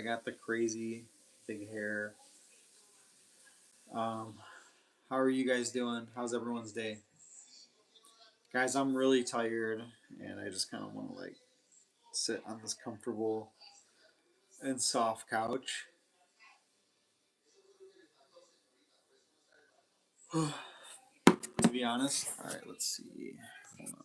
got the crazy big hair. Um, how are you guys doing? How's everyone's day? Guys, I'm really tired and I just kind of want to like sit on this comfortable and soft couch. To be honest, all right, let's see. Hold on.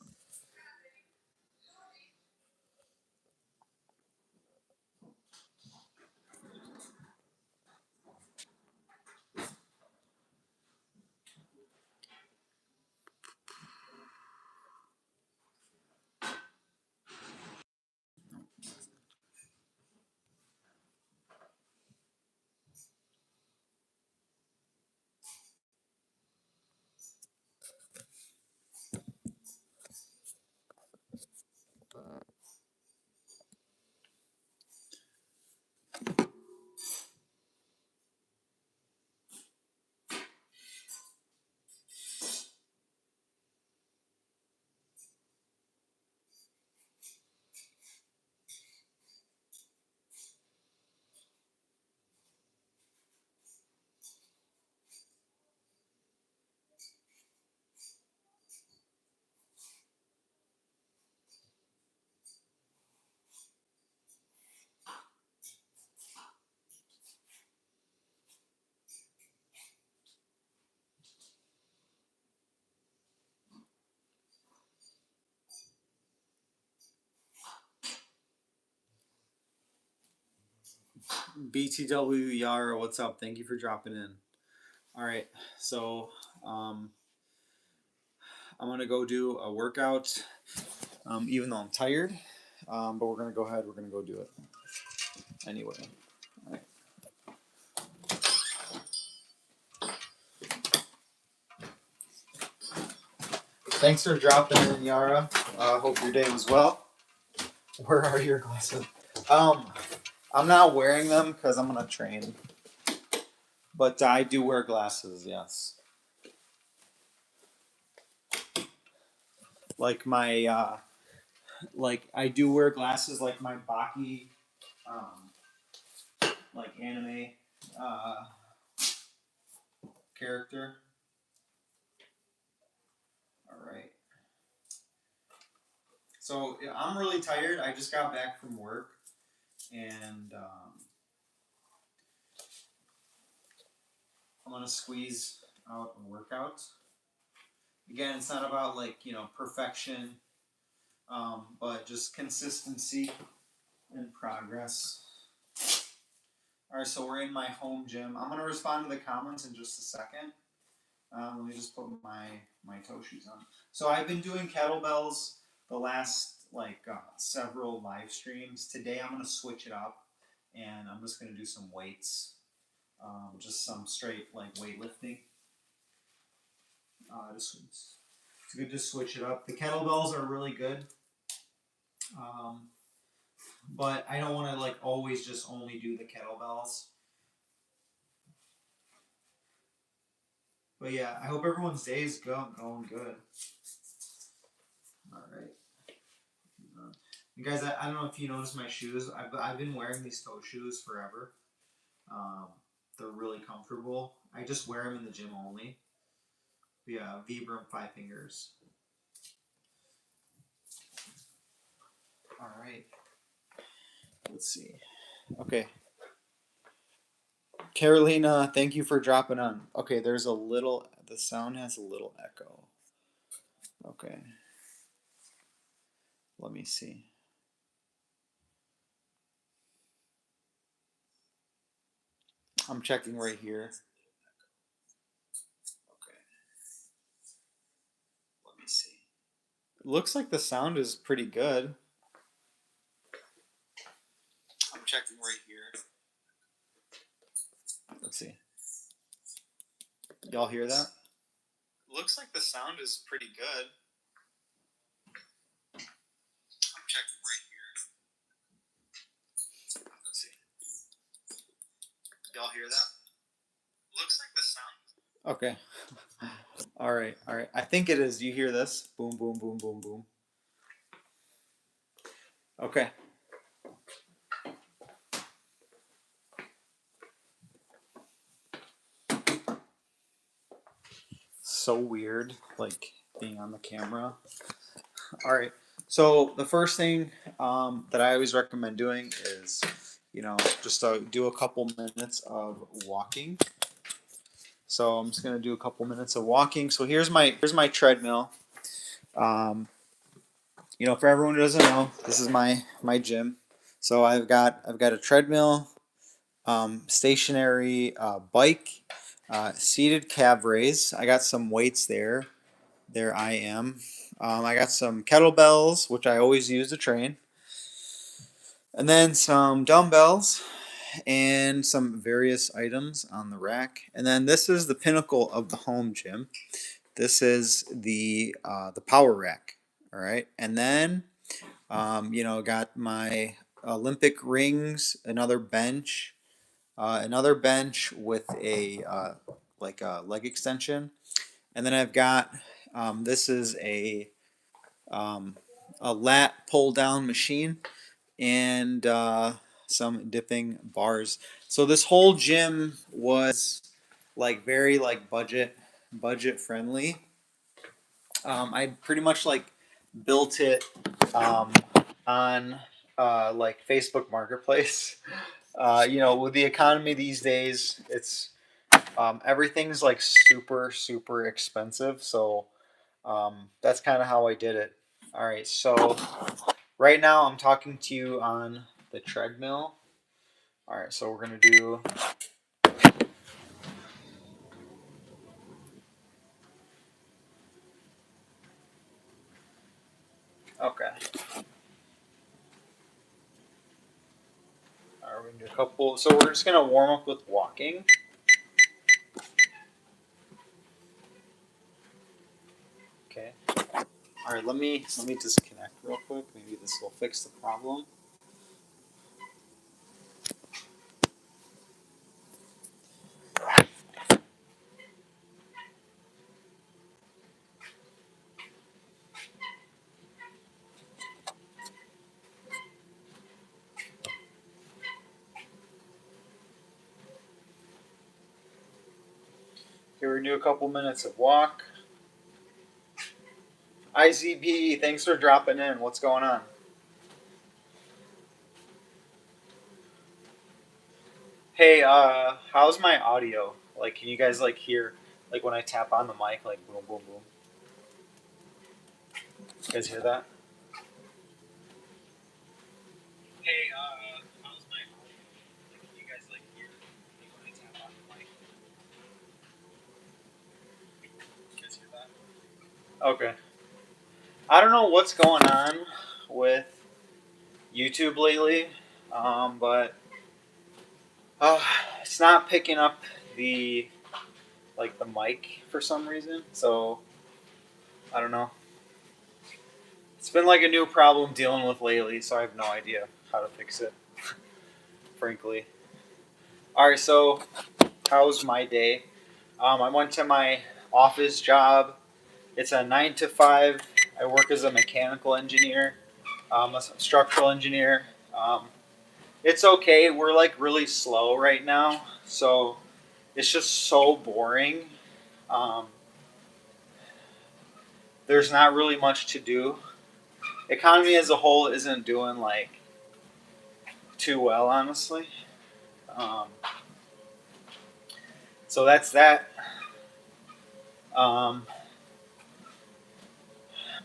BTW Yara, what's up? Thank you for dropping in. All right, so um, I'm gonna go do a workout, even though I'm tired. But we're gonna go ahead. We're gonna go do it anyway. All right. Thanks for dropping in, Yara. Hope your day was well. Where are your glasses? Um, I'm not wearing them because I'm gonna train, but I do wear glasses. Yes, like my like I do wear glasses like my Baki, like anime uh, character. All right. So yeah, I'm really tired. I just got back from work, and I'm gonna squeeze out a workout. Again, it's not about like perfection, but just consistency and progress. All right, so we're in my home gym. I'm gonna respond to the comments in just a second. Let me just put my toe shoes on. So I've been doing kettlebells the last several live streams. Today I'm gonna switch it up, and I'm just gonna do some weights, just some straight like weightlifting. It's good to switch it up. The kettlebells are really good, um, but I don't want to like always just only do the kettlebells. But yeah, I hope everyone's day is going good. All right. You guys, I don't know if you noticed my shoes. I've been wearing these toe shoes forever. Um, they're really comfortable. I just wear them in the gym only. But yeah, Vibram Five Fingers. All right. Let's see. Okay. Carolina, thank you for dropping on. Okay, the sound has a little echo. Okay. Let me see. I'm checking right here. Okay. Let me see. It looks like the sound is pretty good. I'm checking right here. Let's see. Y'all hear that? Looks like the sound is pretty good. I'm checking right here. Let's see. Y'all hear that? Looks like the sound. Okay. All right. All right. I think it is. You hear this? Boom, boom, boom, boom, boom. Okay. so weird, like being on the camera. All right. So the first thing that I always recommend doing is, just do a couple minutes of walking. So I'm just gonna do a couple minutes of walking. So here's my treadmill. Um, for everyone who doesn't know, this is my gym. So I've got a treadmill, stationary bike, seated calf raise. I got some weights there. There I am. I got some kettlebells, which I always use to train, and then some dumbbells and some various items on the rack. And then this is the pinnacle of the home gym. This is the power rack. All right, and then got my Olympic rings, another bench with a like a leg extension, and then I've got this is a lat pull down machine and some dipping bars. So this whole gym was like very like budget friendly. I pretty much like built it on like Facebook Marketplace. With the economy these days, it's everything's like super expensive. So that's kind of how I did it. All right, so right now I'm talking to you on the treadmill. All right, so we're gonna do. Okay. All right, we're gonna do a couple. So we're just gonna warm up with walking. Okay. All right, let me disconnect real quick. Maybe this will fix the problem. Here we're gonna do a couple minutes of walk. IZP, thanks for dropping in. What's going on? Hey, how's my audio? Like, can you guys like hear like when I tap on the mic, like boom, boom, boom? You guys hear that? Hey, how's my audio? Like, can you guys like hear like when I tap on the mic? You guys hear that? Okay. I don't know what's going on with YouTube lately, but uh, it's not picking up the the mic for some reason. So I don't know. It's been like a new problem dealing with lately, so I have no idea how to fix it, frankly. All right, so how was my day? I went to my office job. It's a 9 to 5. I work as a mechanical engineer, a structural engineer. It's okay. We're like really slow right now, so it's just so boring. Um, there's not really much to do. Economy as a whole isn't doing like too well, honestly. Um, so that's that. Um,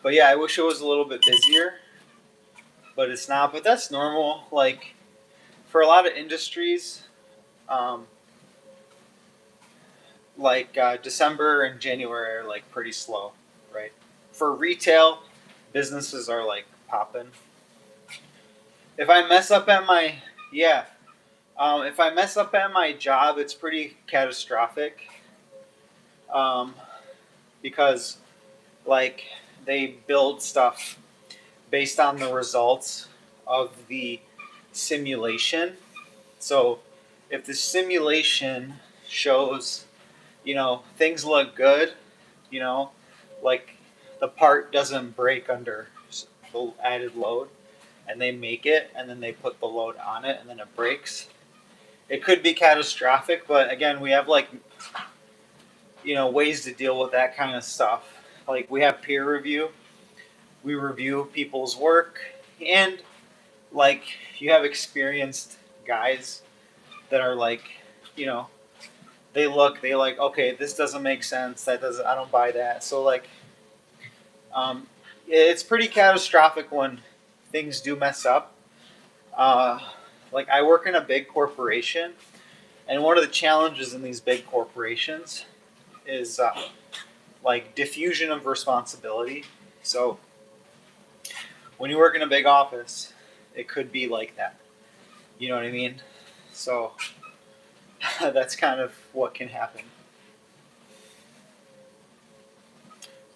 but yeah, I wish it was a little bit busier, but it's not. But that's normal. Like for a lot of industries, um, December and January are like pretty slow, right? For retail, businesses are like popping. If I mess up at my yeah, if I mess up at my job, it's pretty catastrophic. Um, because like they build stuff based on the results of the simulation. So if the simulation shows, things look good, you know, like the part doesn't break under the added load, and they make it, and then they put the load on it, and then it breaks. It could be catastrophic, but again, we have ways to deal with that kind of stuff. Like we have peer review, we review people's work, and like you have experienced guys that are like, you know, they like, okay, this doesn't make sense. That doesn't, I don't buy that. So like, um, it's pretty catastrophic when things do mess up. Uh, like I work in a big corporation, and one of the challenges in these big corporations is like diffusion of responsibility. So when you work in a big office, it could be like that. You know what I mean? So that's kind of what can happen.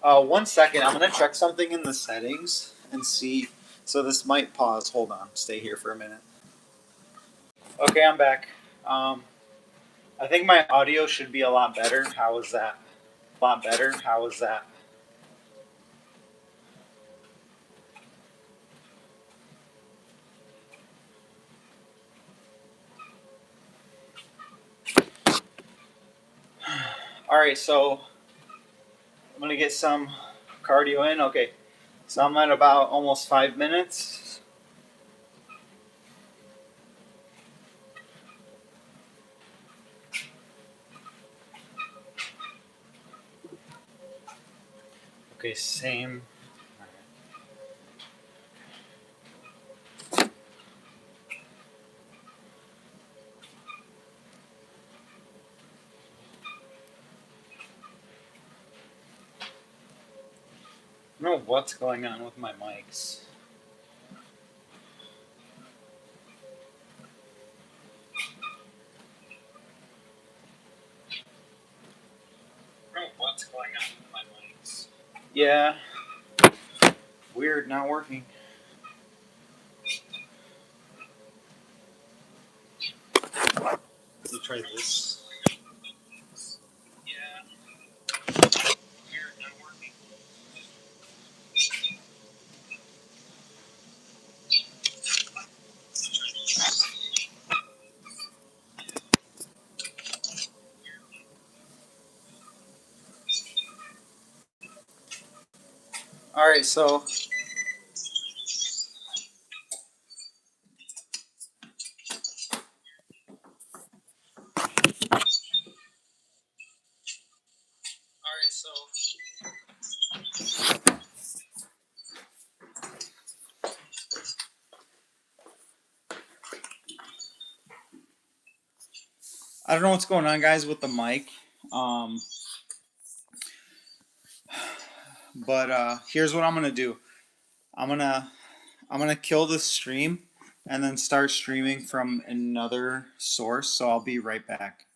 1 second, I'm gonna check something in the settings and see. So this might pause. Hold on, stay here for a minute. Okay, I'm back. Um, I think my audio should be a lot better. How is that? A lot better. How is that? All right, so I'm gonna get some cardio in. Okay, so I'm at about almost 5 minutes. Okay, same. I don't know what's going on with my mics. I don't know what's going on with my mics. Yeah. Weird, not working. Let me try this. All right, so I don't know what's going on, guys, with the mic. Um, but here's what I'm gonna do. I'm gonna I'm gonna kill this stream and then start streaming from another source. So I'll be right back.